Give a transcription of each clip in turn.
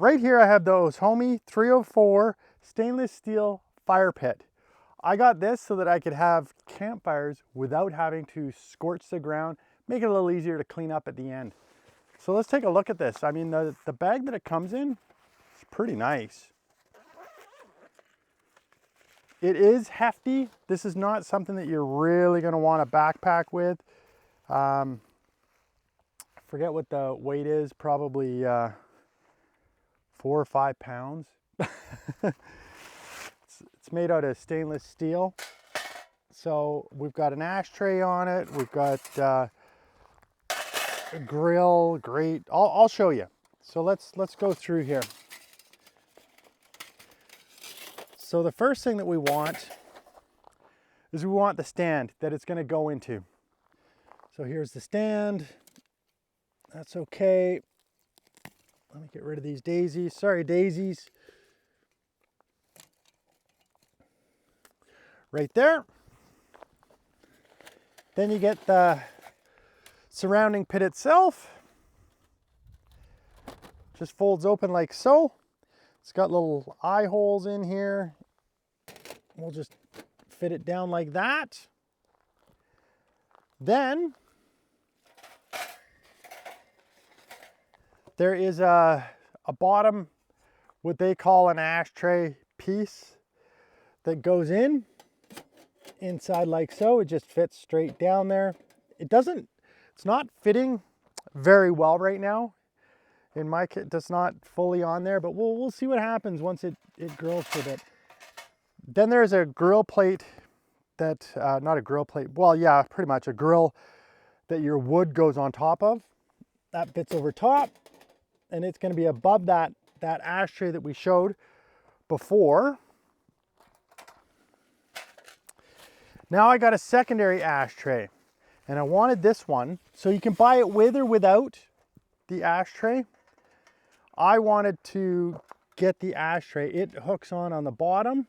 Right here I have the OZHOMY 304 stainless steel fire pit. I got this so that I could have campfires without having to scorch the ground, make it a little easier to clean up at the end. So let's take a look at this. I mean, the bag that it comes in is pretty nice. It is hefty. This is not something that you're really going to want to backpack with. Forget what the weight is, probably 4 or 5 pounds. It's made out of stainless steel. So we've got an ashtray on it. We've got a grill, grate. I'll show you. So let's go through here. So the first thing that we want is we want the stand that it's going to go into. So here's the stand. That's okay. Let me get rid of these daisies. Sorry, daisies. Right there. Then you get the surrounding pit itself. Just folds open like so. It's got little eye holes in here. We'll just fit it down like that. Then there is a bottom, what they call an ashtray piece that goes in inside like so. It just fits straight down there. It's not fitting very well right now. In my kit, it's not fully on there, but we'll see what happens once it grills for a bit. Then there's a grill plate that, not a grill plate, well, yeah, pretty much a grill that your wood goes on top of. That fits over top, and it's going to be above that ashtray that we showed before. Now I got a secondary ashtray, and I wanted this one, so you can buy it with or without the ashtray. I wanted to get the ashtray. It hooks on the bottom.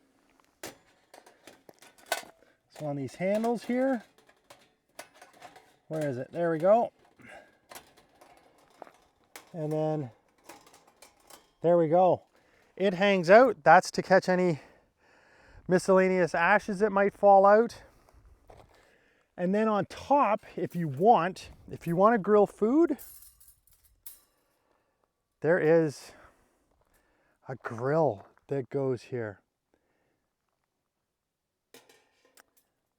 So on these handles here. Where is it? There we go. And then there we go. It hangs out. That's to catch any miscellaneous ashes that might fall out. And then on top, if you want to grill food, there is a grill that goes here.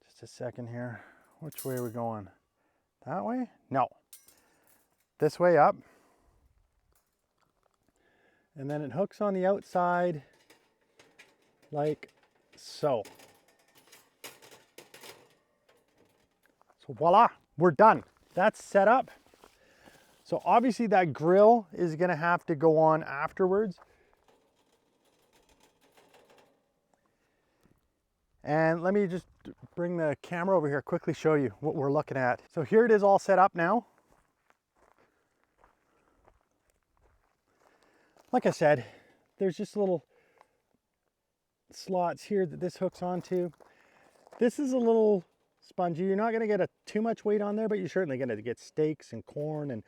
Just a second here. Which way are we going? That way? No. This way up. And then it hooks on the outside like so. So voila, we're done. That's set up. So obviously that grill is going to have to go on afterwards. And let me just bring the camera over here, quickly show you what we're looking at. So here it is all set up now. Like I said, there's just little slots here that this hooks onto. This is a little spongy. You're not going to get too much weight on there, but you're certainly going to get steaks and corn and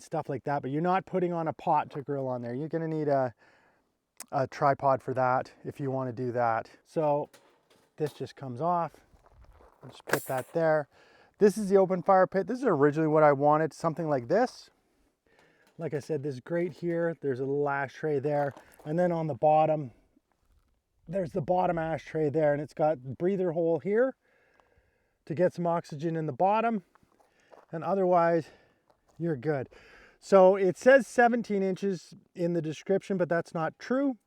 stuff like that. But you're not putting on a pot to grill on there. You're going to need a tripod for that if you want to do that. So this just comes off. Just put that there. This is the open fire pit. This is originally what I wanted, something like this. Like I said, this grate here, there's a little ashtray there. And then on the bottom, there's the bottom ashtray there, and it's got a breather hole here to get some oxygen in the bottom. And otherwise, you're good. So it says 17 inches in the description, but that's not true.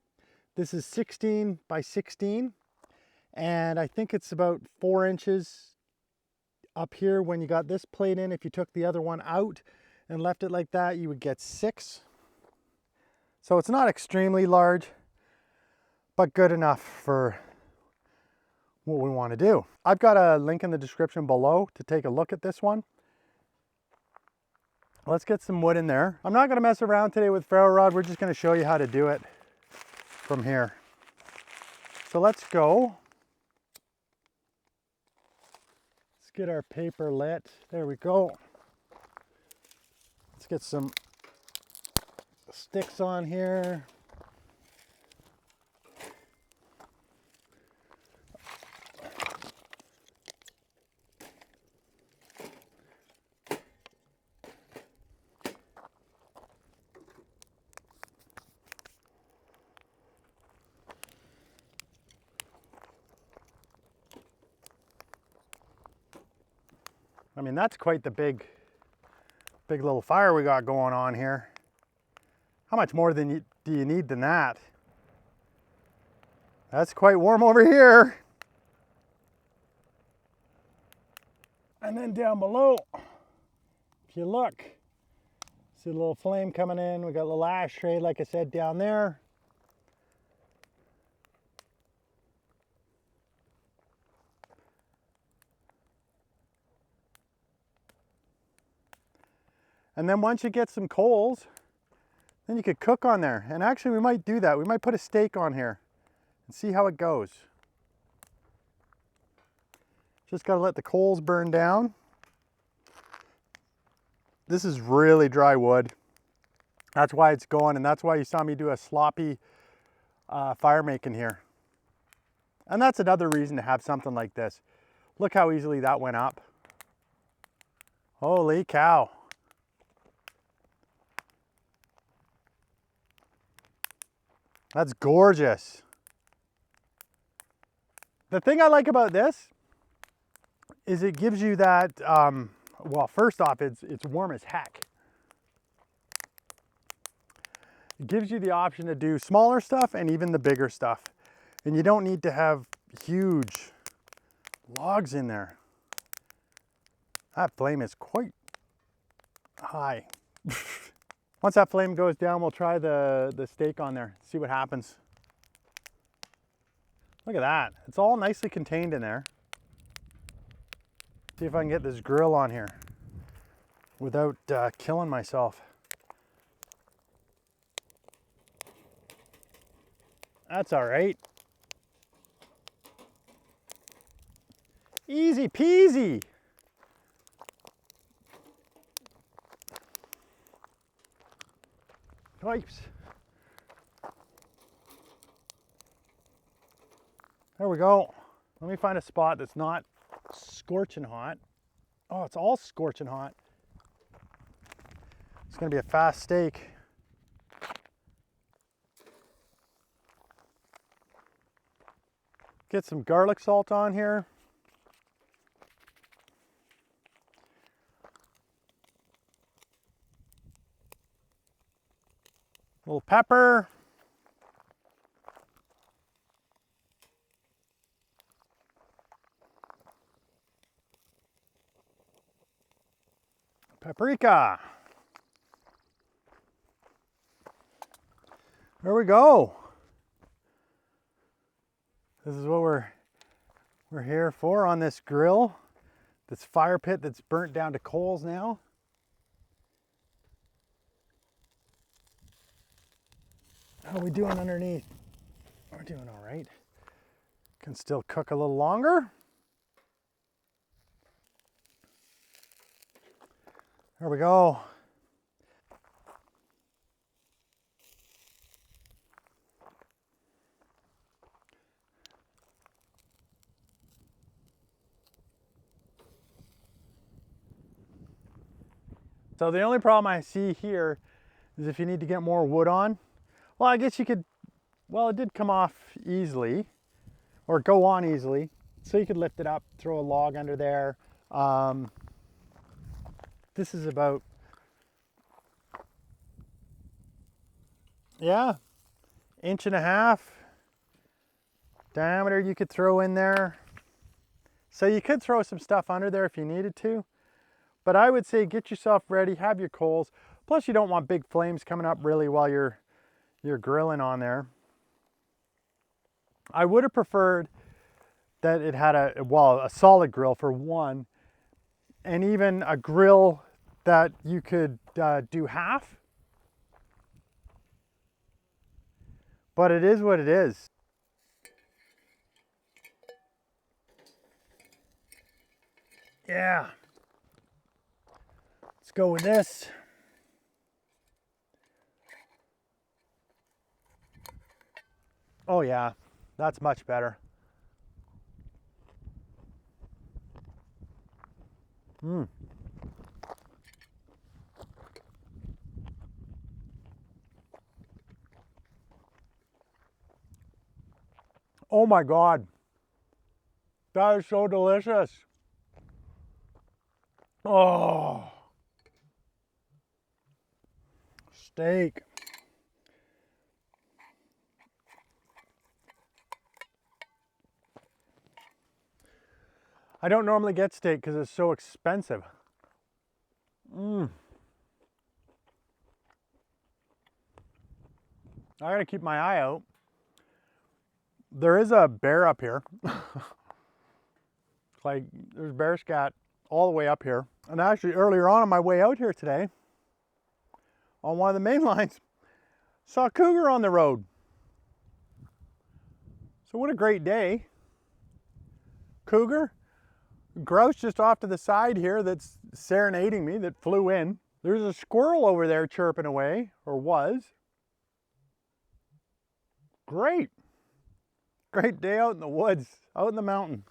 This is 16 by 16. And I think it's about 4 inches up here when you got this plate in. If you took the other one out and left it like that, you would get 6. So it's not extremely large, but good enough for what we want to do. I've got a link in the description below to take a look at this one. Let's get some wood in there. I'm not going to mess around today with ferro rod. We're just going to show you how to do it from here. So let's go. Let's get our paper lit. There we go. Let's get some sticks on here. I mean, that's quite the big little fire we got going on here. How much more do you need than that? That's quite warm over here. And then down below, if you look, see a little flame coming in. We got a little ashtray, like I said, down there. And then once you get some coals, then you could cook on there. And actually we might do that. We might put a steak on here and see how it goes. Just gotta let the coals burn down. This is really dry wood. That's why it's going, and that's why you saw me do a sloppy fire making here. And that's another reason to have something like this. Look how easily that went up. Holy cow. That's gorgeous. The thing I like about this is it gives you that, well, first off, it's warm as heck. It gives you the option to do smaller stuff and even the bigger stuff. And you don't need to have huge logs in there. That flame is quite high. Once that flame goes down, we'll try the steak on there, see what happens. Look at that. It's all nicely contained in there. See if I can get this grill on here without killing myself. That's all right. Easy peasy. Pipes. There we go. Let me find a spot that's not scorching hot. Oh, it's all scorching hot. It's gonna be a fast steak. Get some garlic salt on here. A little pepper. Paprika. There we go. This is what we're here for on this grill. This fire pit that's burnt down to coals now. How are we doing underneath? We're doing all right. Can still cook a little longer. There we go. So the only problem I see here is if you need to get more wood on. Well, I guess you could, well, it did come off easily or go on easily. So you could lift it up, throw a log under there. This is about, yeah, 1.5 inch diameter you could throw in there. So you could throw some stuff under there if you needed to, but I would say get yourself ready, have your coals. Plus you don't want big flames coming up really while you're grilling on there. I would have preferred that it had a solid grill for one, and even a grill that you could do half. But it is what it is. Yeah. Let's go with this. Oh yeah, that's much better. Oh my God, that is so delicious. Oh, steak. I don't normally get steak because it's so expensive. I gotta keep my eye out. There is a bear up here. Like, there's bear scat all the way up here. And actually, earlier on my way out here today, on one of the main lines, saw a cougar on the road. So what a great day. Cougar, grouse just off to the side here that's serenading me, that flew in. There's a squirrel over there chirping away, or was. Great. Great day out in the woods, out in the mountain.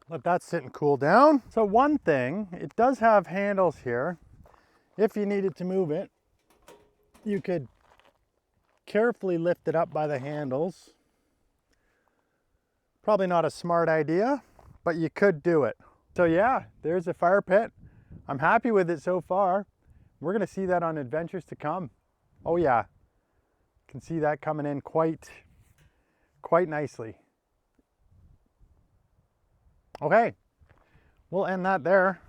Let that sit and cool down. So one thing, it does have handles here. If you needed to move it, you could carefully lift it up by the handles. Probably not a smart idea, but you could do it. So yeah, there's a fire pit. I'm happy with it so far. We're gonna see that on adventures to come. Oh yeah, can see that coming in quite nicely. Okay, we'll end that there.